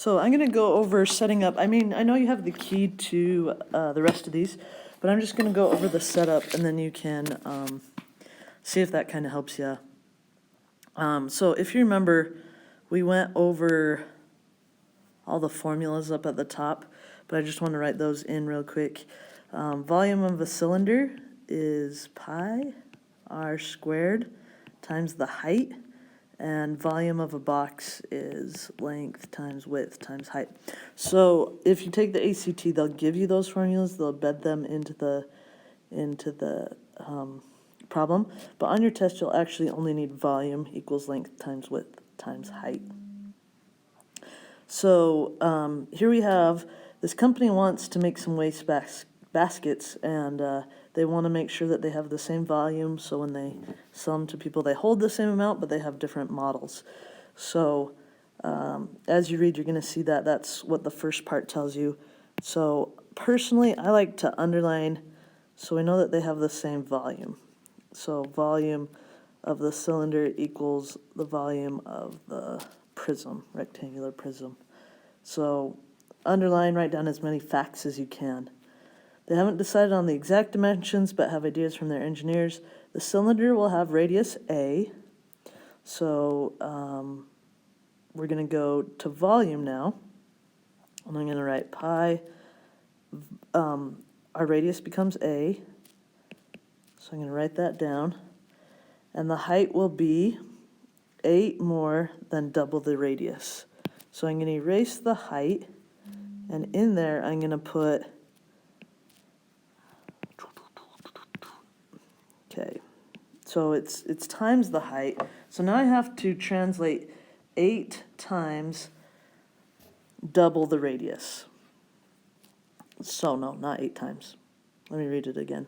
So I'm going to go over setting up. I mean, I know you have the key to the rest of these, but I'm just going to go over the setup, and then you can see if that kind of helps you. So if you remember, we went over all the formulas up at the top, but I just want to write those in real quick. Volume of a cylinder is pi r squared times the height, and volume of a box is length times width times height. So if you take the ACT, they'll give you those formulas, they'll embed them into the problem, but on your test you'll actually only need volume equals length times width times height. So here we have, this company wants to make some waste baskets, and they want to make sure that they have the same volume, so when they sell them to people, they hold the same amount, but they have different models. So as you read, you're going to see that that's what the first part tells you. So personally, I like to underline, so we know that they have the same volume. So volume of the cylinder equals the volume of the prism, rectangular prism. So underline, write down as many facts as you can. They haven't decided on the exact dimensions, but have ideas from their engineers. The cylinder will have radius A. So we're going to go to volume now. And I'm going to write pi. Our radius becomes A. So I'm going to write that down. And the height will be 8 more than double the radius. So I'm going to erase the height. And in there, I'm going to put, okay, so it's times the height. So now I have to translate 8 times double the radius. So no, not 8 times. Let me read it again.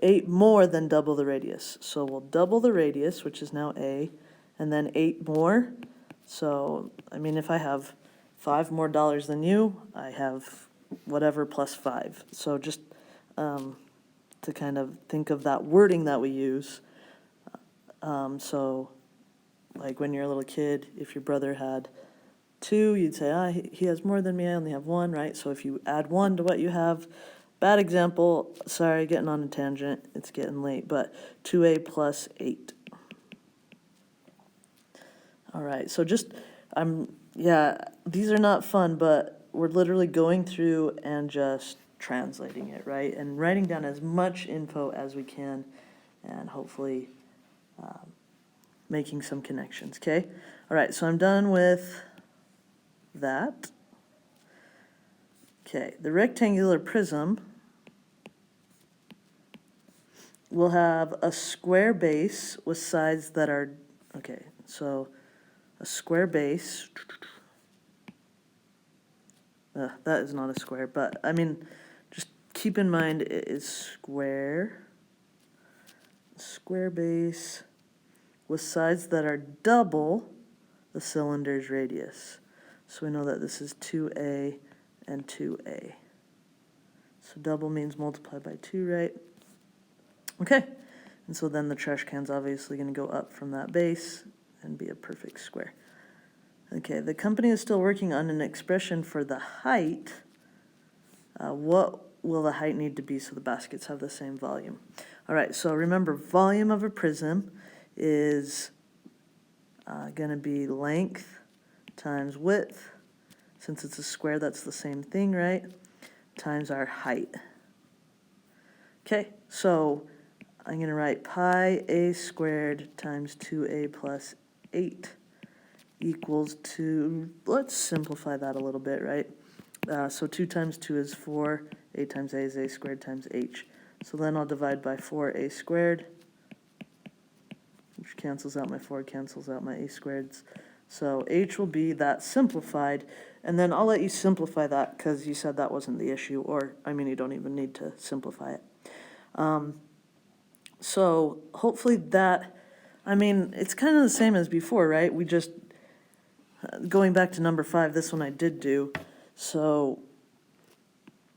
8 more than double the radius. So we'll double the radius, which is now A, and then 8 more. So, I mean, if I have $5 more than you, I have whatever plus 5. So just to kind of think of that wording that we use. So like when you're a little kid, if your brother had 2, you'd say, he has more than me, I only have 1, right? So if you add 1 to what you have, bad example, sorry, getting on a tangent, it's getting late, but 2A plus 8. All right, so just, these are not fun, but we're literally going through and just translating it, right? And writing down as much info as we can, and hopefully making some connections, okay? All right, so I'm done with that. Okay, the rectangular prism will have a square base with sides that are, okay, so a square base, that is not a square, but I mean, just keep in mind it is square base with sides that are double the cylinder's radius. So we know that this is 2A and 2A. So double means multiply by 2, right? Okay, and so then the trash can's obviously going to go up from that base and be a perfect square. Okay, the company is still working on an expression for the height. What will the height need to be so the baskets have the same volume? All right, so remember, volume of a prism is going to be length times width. Since it's a square, that's the same thing, right? Times our height. Okay, so I'm going to write pi a squared times 2a plus 8 equals to, let's simplify that a little bit, right? So 2 times 2 is 4, a times a is a squared times h. So then I'll divide by 4a squared, which cancels out my 4, cancels out my a squareds. So h will be that simplified, and then I'll let you simplify that because you said that wasn't the issue, or, I mean, you don't even need to simplify it. So hopefully that, I mean, it's kind of the same as before, right? We just, going back to number 5, this one I did do. So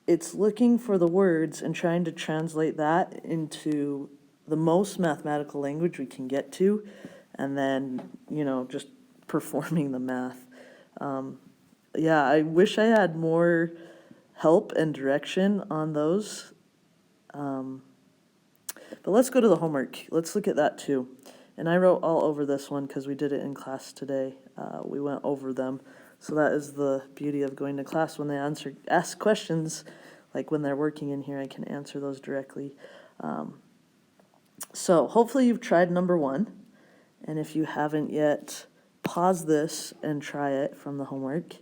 it's looking for the words and trying to translate that into the most mathematical language we can get to, and then, just performing the math. Yeah, I wish I had more help and direction on those. But let's go to the homework. Let's look at that too. And I wrote all over this one because we did it in class today. We went over them. So that is the beauty of going to class. When they ask questions, like when they're working in here, I can answer those directly. So hopefully you've tried number 1. And if you haven't yet, pause this and try it from the homework.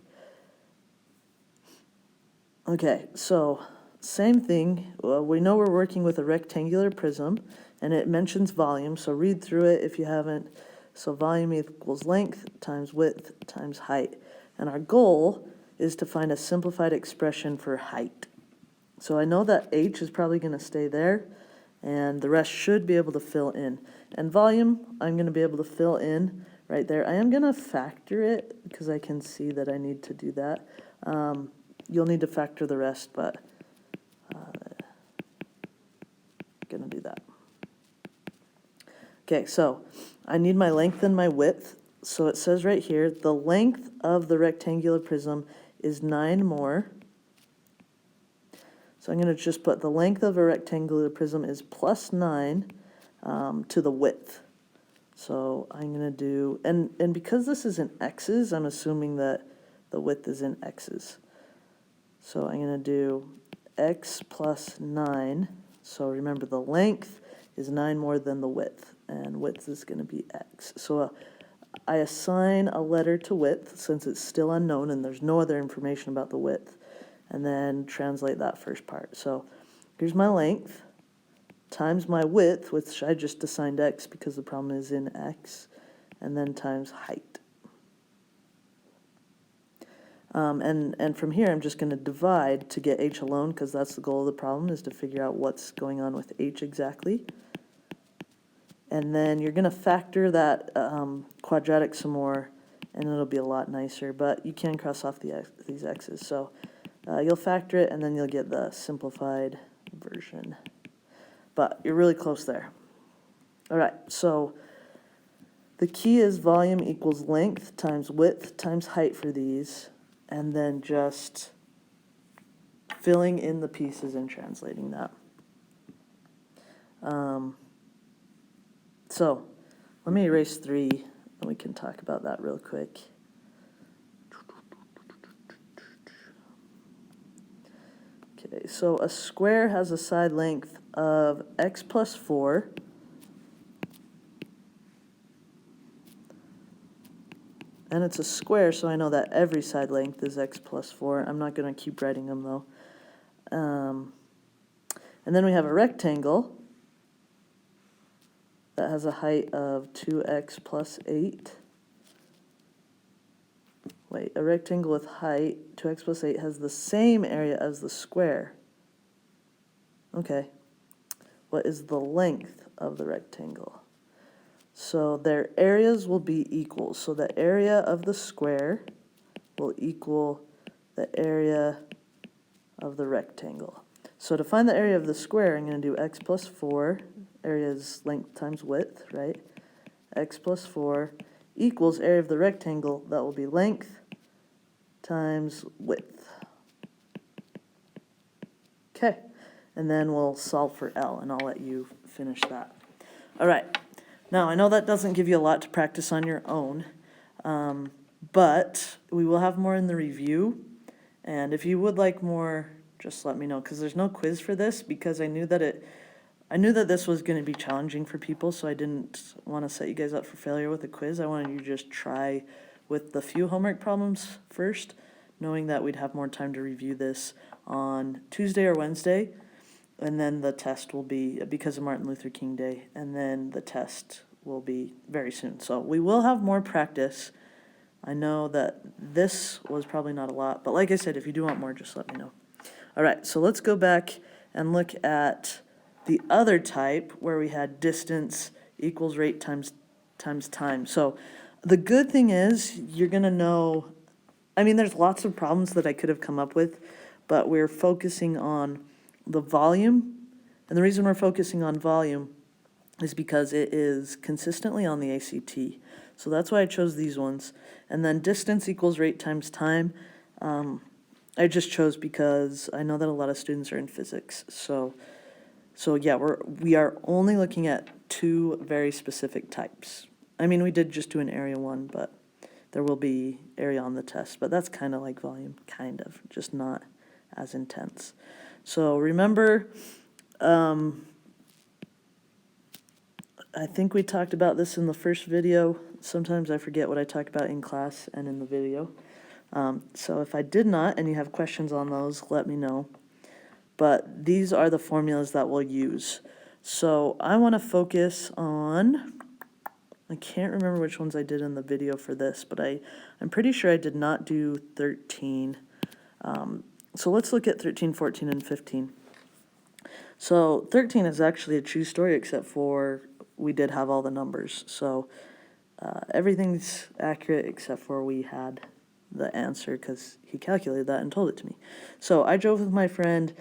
Okay, so same thing. We know we're working with a rectangular prism, and it mentions volume, so read through it if you haven't. So volume equals length times width times height. And our goal is to find a simplified expression for height. So I know that h is probably going to stay there, and the rest should be able to fill in. And volume, I'm going to be able to fill in right there. I am going to factor it because I can see that I need to do that. You'll need to factor the rest, but going to do that. Okay, so I need my length and my width. So it says right here, the length of the rectangular prism is 9 more. So I'm going to just put the length of a rectangular prism is plus 9 to the width. So I'm going to do, and because this is in x's, I'm assuming that the width is in x's. So I'm going to do x plus 9. So remember, the length is 9 more than the width, and width is going to be x. So I assign a letter to width since it's still unknown and there's no other information about the width, and then translate that first part. So here's my length times my width, which I just assigned x because the problem is in x, and then times height. And from here, I'm just going to divide to get h alone, because that's the goal of the problem, is to figure out what's going on with h exactly. And then you're going to factor that quadratic some more, and it'll be a lot nicer. But you can cross off these x's. So you'll factor it, and then you'll get the simplified version. But you're really close there. All right, so the key is volume equals length times width times height for these, and then just filling in the pieces and translating that. So let me erase 3, and we can talk about that real quick. Okay, so a square has a side length of x plus 4. And it's a square, so I know that every side length is x plus 4. I'm not going to keep writing them, though. And then we have a rectangle that has a height of 2x plus 8. Wait, a rectangle with height 2x plus 8 has the same area as the square. Okay. What is the length of the rectangle? So their areas will be equal. So the area of the square will equal the area of the rectangle. So to find the area of the square, I'm going to do x plus 4. Area is length times width, right? X plus 4 equals area of the rectangle. That will be length times width. Okay. And then we'll solve for L, and I'll let you finish that. All right. Now, I know that doesn't give you a lot to practice on your own, but we will have more in the review. And if you would like more, just let me know, because there's no quiz for this, because I knew that this was going to be challenging for people, so I didn't want to set you guys up for failure with a quiz. I wanted you to just try with the few homework problems first, knowing that we'd have more time to review this on Tuesday or Wednesday. And then the test will be, because of Martin Luther King Day, and then the test will be very soon. So we will have more practice. I know that this was probably not a lot, but like I said, if you do want more, just let me know. All right, so let's go back and look at the other type where we had distance equals rate times time. So the good thing is you're going to know, I mean, there's lots of problems that I could have come up with, but we're focusing on the volume, and the reason we're focusing on volume is because it is consistently on the ACT. So that's why I chose these ones. And then distance equals rate times time. I just chose because I know that a lot of students are in physics. So yeah, we are only looking at two very specific types. I mean, we did just do an area one, but there will be area on the test. But that's kind of like volume, kind of, just not as intense. So remember, I think we talked about this in the first video. Sometimes I forget what I talk about in class and in the video. So if I did not, and you have questions on those, let me know. But these are the formulas that we'll use. So I want to focus on, I can't remember which ones I did in the video for this, but I'm pretty sure I did not do 13. So let's look at 13, 14, and 15. So 13 is actually a true story, except for we did have all the numbers. So everything's accurate except for we had the answer because he calculated that and told it to me. So I drove with my friend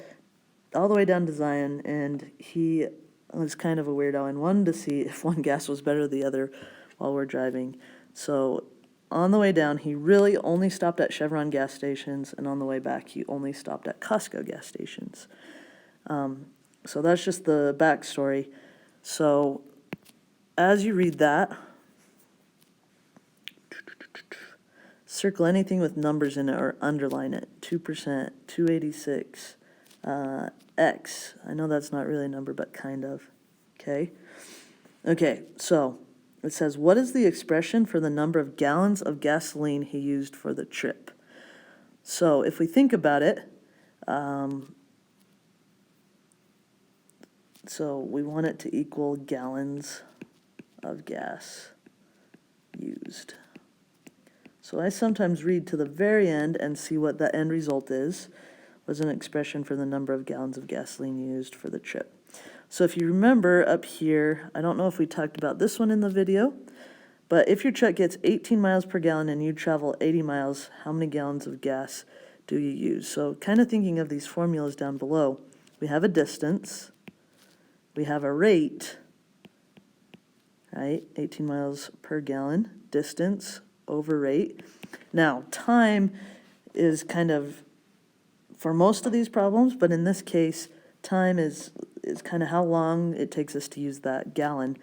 all the way down to Zion, and he was kind of a weirdo and wanted to see if one gas was better than the other while we're driving. So on the way down, he really only stopped at Chevron gas stations, and on the way back, he only stopped at Costco gas stations. So that's just the backstory. So as you read that, circle anything with numbers in it or underline it. 2%, 286, X. I know that's not really a number, but kind of. Okay? Okay, so it says, what is the expression for the number of gallons of gasoline he used for the trip? So if we think about it, so we want it to equal gallons of gas used. So I sometimes read to the very end and see what the end result is, was an expression for the number of gallons of gasoline used for the trip. So if you remember up here, I don't know if we talked about this one in the video, but if your truck gets 18 miles per gallon and you travel 80 miles, how many gallons of gas do you use? So kind of thinking of these formulas down below, we have a distance, we have a rate, right? 18 miles per gallon, distance over rate. Now, time is kind of for most of these problems, but in this case, time is kind of how long it takes us to use that gallon.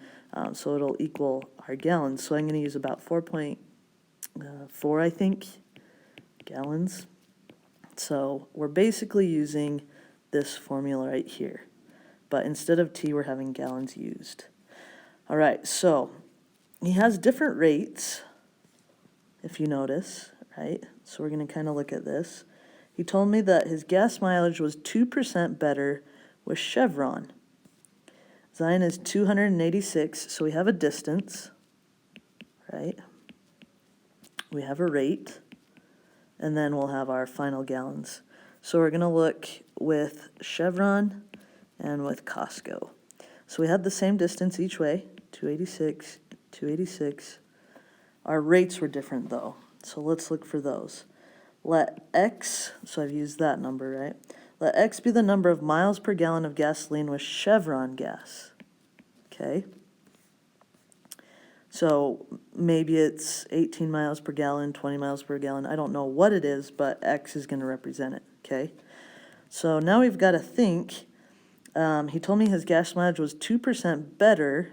So it'll equal our gallons. So I'm going to use about 4.4, I think, gallons. So we're basically using this formula right here. But instead of T, we're having gallons used. All right, so he has different rates, if you notice, right? So we're going to kind of look at this. He told me that his gas mileage was 2% better with Chevron. Zion is 286, so we have a distance, right? We have a rate, and then we'll have our final gallons. So we're going to look with Chevron and with Costco. So we had the same distance each way, 286, 286. Our rates were different though, so let's look for those. Let X, so I've used that number, right? Let X be the number of miles per gallon of gasoline with Chevron gas, okay? So maybe it's 18 miles per gallon, 20 miles per gallon. I don't know what it is, but X is going to represent it, okay? So now we've got to think. He told me his gas mileage was 2% better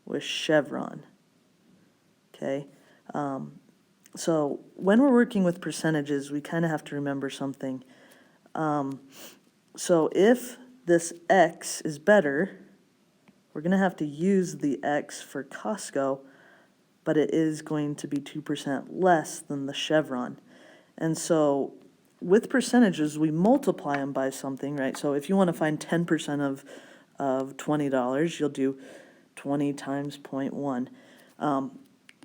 with Chevron, okay? So when we're working with percentages, we kind of have to remember something. So if this X is better, we're going to have to use the X for Costco, but it is going to be 2% less than the Chevron. And so with percentages, we multiply them by something, right? So if you want to find 10% of $20, you'll do 20 times 0.1.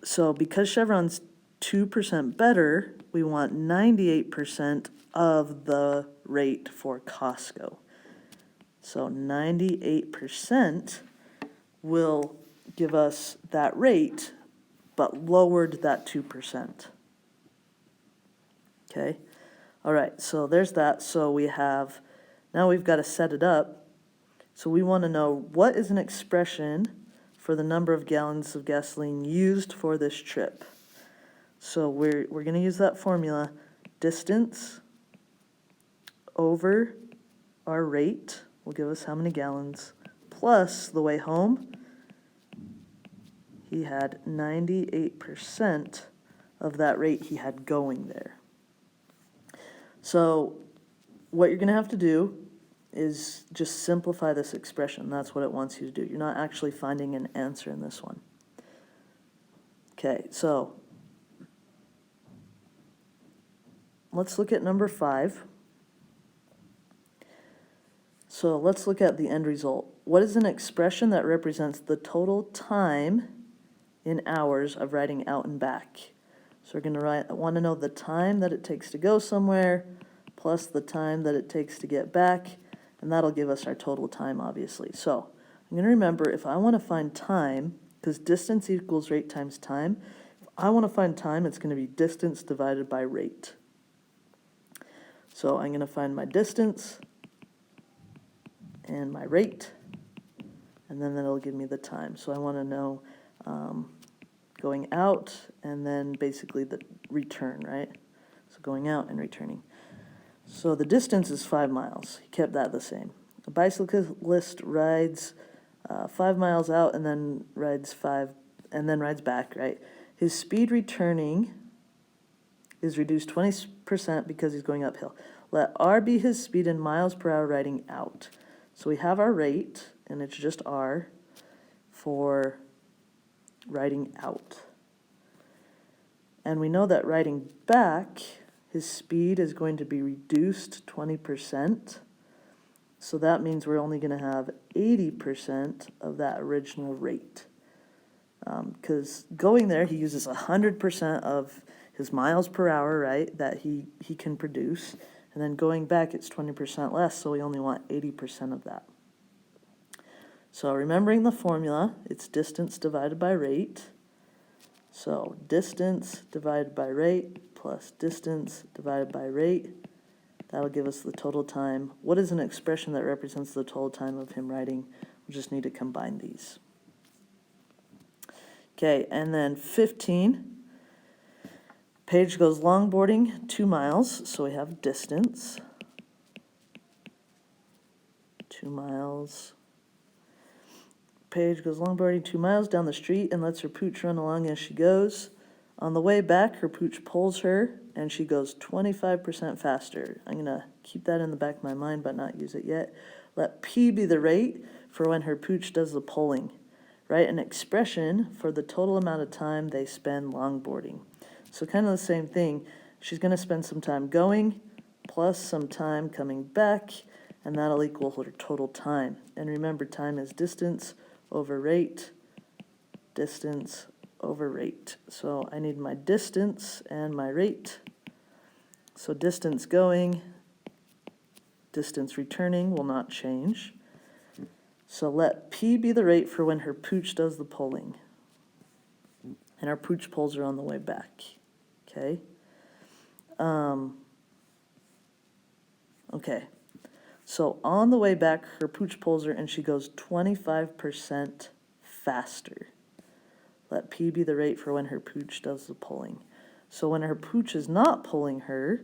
So because Chevron's 2% better, we want 98% of the rate for Costco. So 98% will give us that rate, but lowered that 2%. Okay? All right, so there's that. So we have, now we've got to set it up. So we want to know what is an expression for the number of gallons of gasoline used for this trip. So we're going to use that formula, distance over our rate will give us how many gallons, plus the way home, he had 98% of that rate he had going there. So what you're going to have to do is just simplify this expression. That's what it wants you to do. You're not actually finding an answer in this one. Okay, so let's look at number 5. So let's look at the end result. What is an expression that represents the total time in hours of riding out and back? So we're going to want to know the time that it takes to go somewhere plus the time that it takes to get back, and that'll give us our total time, obviously. So I'm going to remember, if I want to find time, because distance equals rate times time, if I want to find time, it's going to be distance divided by rate. So I'm going to find my distance and my rate, and then that'll give me the time. So I want to know going out and then basically the return, right? So going out and returning. So the distance is 5 miles. He kept that the same. A bicyclist rides 5 miles out and then rides back, right? His speed returning is reduced 20% because he's going uphill. Let R be his speed in miles per hour riding out. So we have our rate, and it's just R for riding out. And we know that riding back, his speed is going to be reduced 20%. So that means we're only going to have 80% of that original rate. Because going there, he uses 100% of his miles per hour, right, that he can produce. And then going back, it's 20% less, so we only want 80% of that. So remembering the formula, it's distance divided by rate. So distance divided by rate plus distance divided by rate, that'll give us the total time. What is an expression that represents the total time of him riding? We just need to combine these. Okay, and then 15. Paige goes longboarding 2 miles, so we have distance. 2 miles. Paige goes longboarding 2 miles down the street and lets her pooch run along as she goes. On the way back, her pooch pulls her, and she goes 25% faster. I'm going to keep that in the back of my mind, but not use it yet. Let P be the rate for when her pooch does the pulling. Write an expression for the total amount of time they spend longboarding. So kind of the same thing. She's going to spend some time going plus some time coming back, and that'll equal her total time. And remember, time is distance over rate, distance over rate. So I need my distance and my rate. So distance going, distance returning will not change. So let P be the rate for when her pooch does the pulling. And our pooch pulls her on the way back. Okay? Okay. So on the way back, her pooch pulls her and she goes 25% faster. Let P be the rate for when her pooch does the pulling. So when her pooch is not pulling her,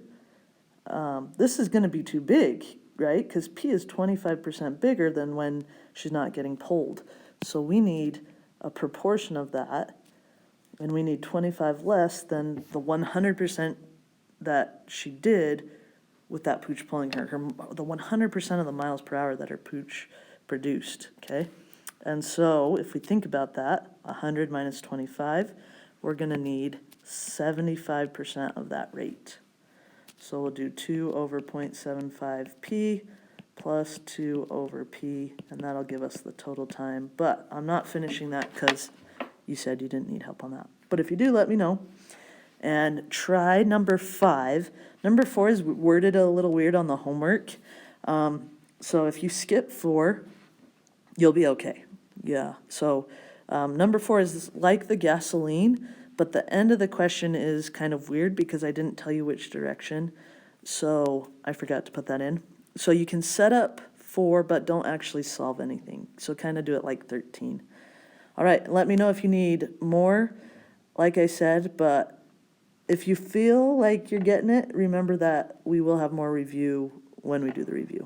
this is going to be too big, right? Because P is 25% bigger than when she's not getting pulled. So we need a proportion of that, and we need 25 less than the 100% that she did with that pooch pulling her, the 100% of the miles per hour that her pooch produced, okay? And so if we think about that, 100 minus 25, we're going to need 75% of that rate. So we'll do 2 over 0.75p plus 2 over p, and that'll give us the total time. But I'm not finishing that because you said you didn't need help on that. But if you do, let me know. And try number 5. Number 4 is worded a little weird on the homework. So if you skip 4, you'll be okay. Yeah. So number 4 is like the gasoline, but the end of the question is kind of weird because I didn't tell you which direction. So I forgot to put that in. So you can set up 4, but don't actually solve anything. So kind of do it like 13. All right, let me know if you need more, like I said, but if you feel like you're getting it, remember that we will have more review when we do the review.